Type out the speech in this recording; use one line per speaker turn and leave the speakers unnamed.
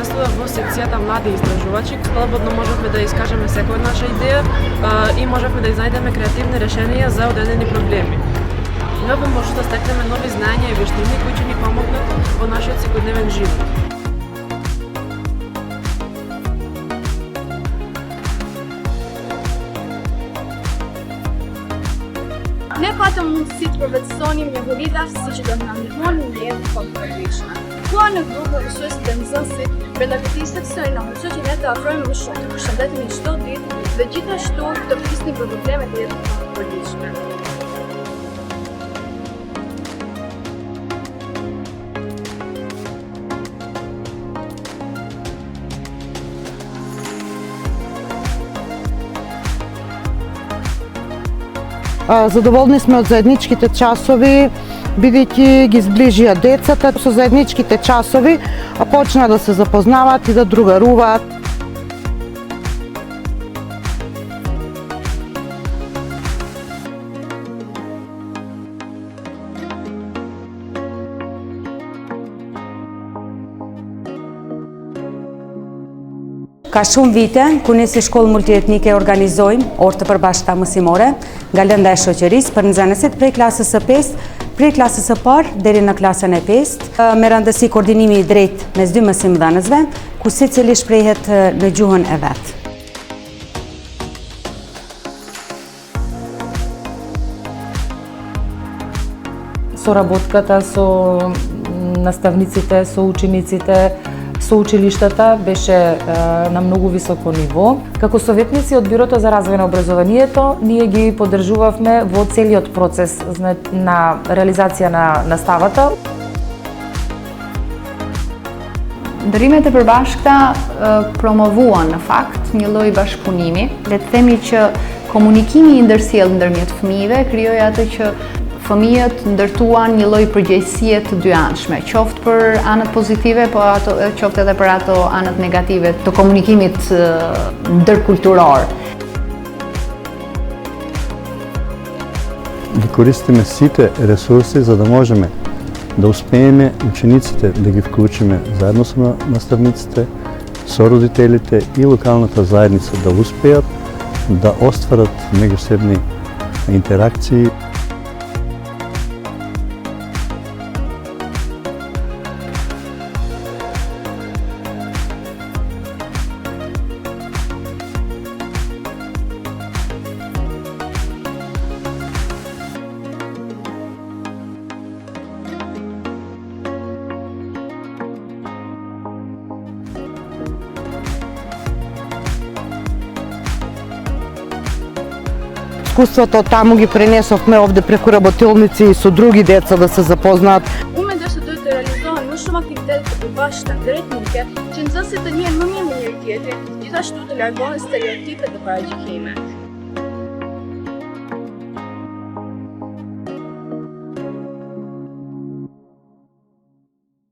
учествува во секцијата Млади истражувачи. Слободно можевме да искажеме секоја наша идеја и можевме да изнајдеме креативни решенија за одредени проблеми. Имаме можност да стекнеме нови знаења и вештини кои ќе ни помогнат во нашиот секојдневен живот.
Неговата музиците проведзони ме го видав си да на милион не е контролична. Тоа не друго ресурсите мзънси, предлагате истъксани на музичинета афројме ушот, шандете ни што дит, веđите што тописни проблемите е контролична.
Задоволни сме од заедничките часови, бидејќи ги зближија децата. Со заедничките часови почна да се запознаваат и да другаруваат.
Ka shumë vite, ku ne si shkollë multietnike organizojmë orë të përbashkëta mësimore nga lënda e shoqërisë për nxënësit prej klasës së 5, prej klasës së parë deri në klasën e 5, me rëndësi koordinimi i drejtë mes dy mësimdhënësve, ku secili shprehet në gjuhën e vet.
Соработката со наставниците, со учениците, со училиштата беше на многу високо ниво. Како советници од Бирото за развој на образованието, ние ги поддржувавме во целиот процес на реализација на наставата.
Ndërimet e përbashkëta promovuan në fakt një lloj bashkëpunimi. Le të themi që komunikimi i ndërsjellë ndërmjet fëmijëve krijoi atë që fëmijët ndërtuan një lloj përgjegjësie të dyanshme, qoftë për anët pozitive, po qoftë edhe për ato anët negative të komunikimit ndërkulturor.
Ги користиме сите ресурси за да можеме да успееме учениците да ги вклучиме заедно со наставниците, со родителите и локалната заедница да успеат да остварат меѓусебни интеракции.
Искуството таму ги пренесовме овде преку работилници и со други деца да се запознаат.
Уме да се дојде реализован më shumë aktivitete të përbashkëta drejtnike që nxënësit të njihen më mirë me njëri tjetrin, gjithashtu të largohen stereotipet dhe paragjykime.